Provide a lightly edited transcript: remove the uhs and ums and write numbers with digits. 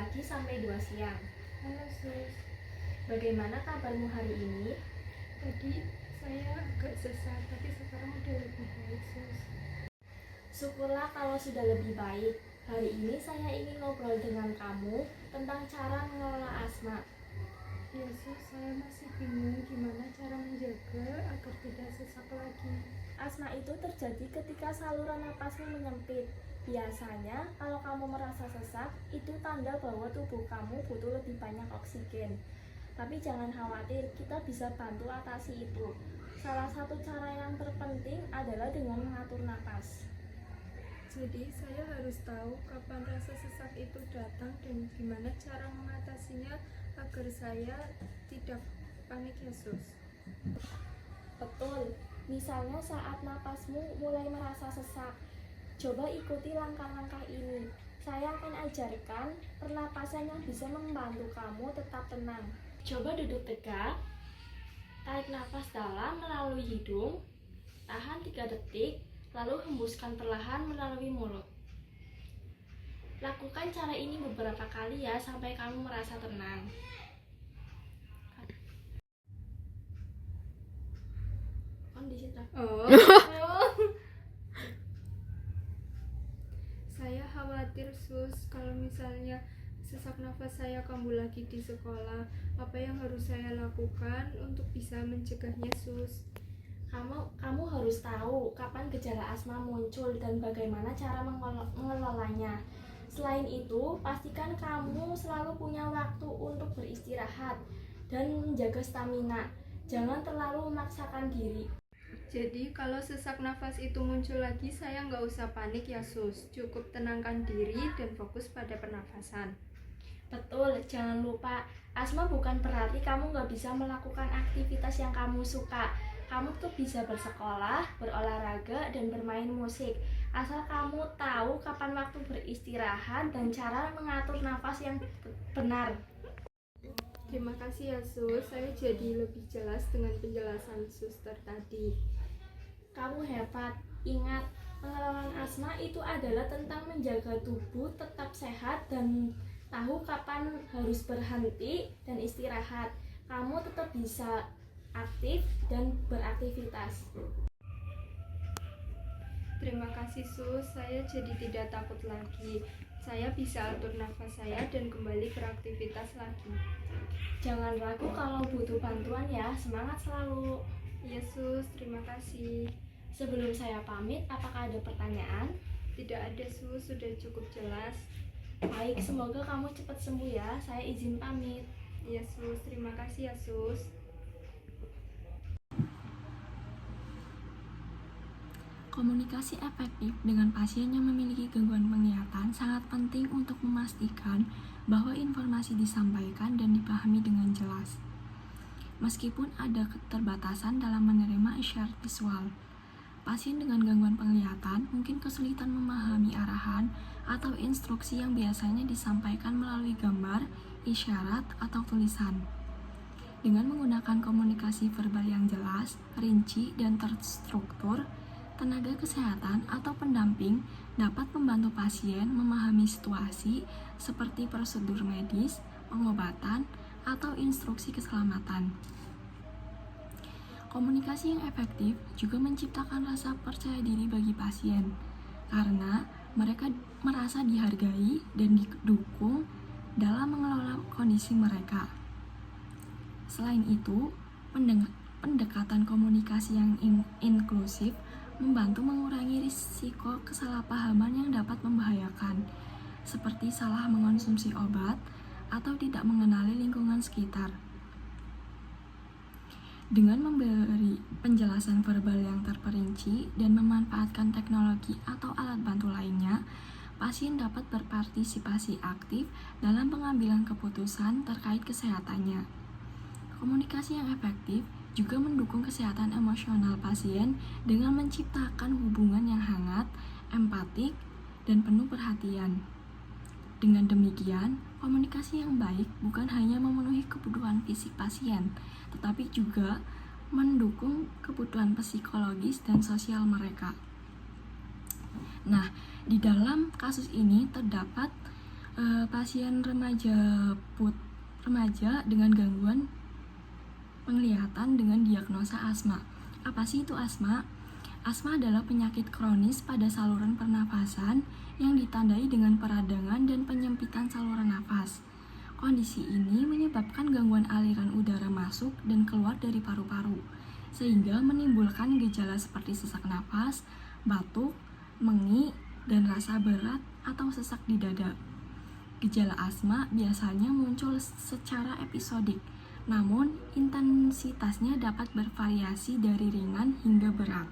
pagi sampai 2 siang. Halo sus, Bagaimana kabarmu hari ini? tadi saya agak sesak tapi sekarang udah lebih baik sus. Syukurlah kalau sudah lebih baik. Hari ini saya ingin ngobrol dengan kamu tentang cara mengelola asma. Ya sus, saya masih bingung gimana cara menjaga agar tidak sesak lagi. Asma itu terjadi ketika saluran napasmu menyempit. Biasanya kalau kamu merasa sesak, itu tanda bahwa tubuh kamu butuh lebih banyak oksigen. Tapi jangan khawatir, kita bisa bantu atasi itu. Salah satu cara yang terpenting adalah dengan mengatur napas. Jadi saya harus tahu kapan rasa sesak itu datang dan gimana cara mengatasinya agar saya tidak panik ya sus. Betul, misalnya saat napasmu mulai merasa sesak, coba ikuti langkah-langkah ini. Saya akan ajarkan pernapasan yang bisa membantu kamu tetap tenang. Coba duduk tegak, tarik nafas dalam melalui hidung, tahan 3 detik, lalu hembuskan perlahan melalui mulut. Lakukan cara ini beberapa kali ya sampai kamu merasa tenang. Kondisi Oh. Saya khawatir sus kalau misalnya sesak nafas saya kambuh lagi di sekolah. Apa yang harus saya lakukan untuk bisa mencegahnya sus? Kamu harus tahu kapan gejala asma muncul dan bagaimana cara mengelolanya. Selain itu, pastikan kamu selalu punya waktu untuk beristirahat dan menjaga stamina. Jangan terlalu memaksakan diri. Jadi kalau sesak nafas itu muncul lagi, saya nggak usah panik ya sus. Cukup tenangkan diri dan fokus pada pernafasan. Betul, jangan lupa, asma bukan berarti kamu nggak bisa melakukan aktivitas yang kamu suka. Kamu tuh bisa bersekolah, berolahraga, dan bermain musik. Asal kamu tahu kapan waktu beristirahat dan cara mengatur nafas yang benar. Terima kasih ya sus, saya jadi lebih jelas dengan penjelasan suster tadi. Kamu hebat. Ingat, pengelolaan asma itu adalah tentang menjaga tubuh tetap sehat dan tahu kapan harus berhenti dan istirahat. Kamu tetap bisa aktif dan beraktivitas. Terima kasih sus, saya jadi tidak takut lagi. Saya bisa atur nafas saya dan kembali beraktivitas lagi. Jangan ragu kalau butuh bantuan ya, semangat selalu. Ya sus, terima kasih. Sebelum saya pamit, apakah ada pertanyaan? Tidak ada sus, sudah cukup jelas. Baik, semoga kamu cepat sembuh ya. Saya izin pamit. Ya sus, terima kasih ya sus. Komunikasi efektif dengan pasien yang memiliki gangguan penglihatan sangat penting untuk memastikan bahwa informasi disampaikan dan dipahami dengan jelas. Meskipun ada keterbatasan dalam menerima isyarat visual, pasien dengan gangguan penglihatan mungkin kesulitan memahami arahan atau instruksi yang biasanya disampaikan melalui gambar, isyarat, atau tulisan. Dengan menggunakan komunikasi verbal yang jelas, rinci, dan terstruktur, tenaga kesehatan atau pendamping dapat membantu pasien memahami situasi seperti prosedur medis, pengobatan, atau instruksi keselamatan. Komunikasi yang efektif juga menciptakan rasa percaya diri bagi pasien, karena mereka merasa dihargai dan didukung dalam mengelola kondisi mereka. Selain itu, pendekatan komunikasi yang inklusif membantu mengurangi risiko kesalahpahaman yang dapat membahayakan, seperti salah mengonsumsi obat atau tidak mengenali lingkungan sekitar. Dengan memberi penjelasan verbal yang terperinci dan memanfaatkan teknologi atau alat bantu lainnya, pasien dapat berpartisipasi aktif dalam pengambilan keputusan terkait kesehatannya. Komunikasi yang efektif juga mendukung kesehatan emosional pasien dengan menciptakan hubungan yang hangat, empatik, dan penuh perhatian. Dengan demikian, komunikasi yang baik bukan hanya memenuhi kebutuhan fisik pasien, tetapi juga mendukung kebutuhan psikologis dan sosial mereka. Nah, di dalam kasus ini terdapat Pasien remaja dengan gangguan penglihatan dengan diagnosa asma. Apa sih itu asma? Asma adalah penyakit kronis pada saluran pernafasan yang ditandai dengan peradangan dan penyempitan saluran nafas. Kondisi ini menyebabkan gangguan aliran udara masuk dan keluar dari paru-paru, sehingga menimbulkan gejala seperti sesak napas, batuk, mengik, dan rasa berat atau sesak di dada. Gejala asma biasanya muncul secara episodik, namun intensitasnya dapat bervariasi dari ringan hingga berat.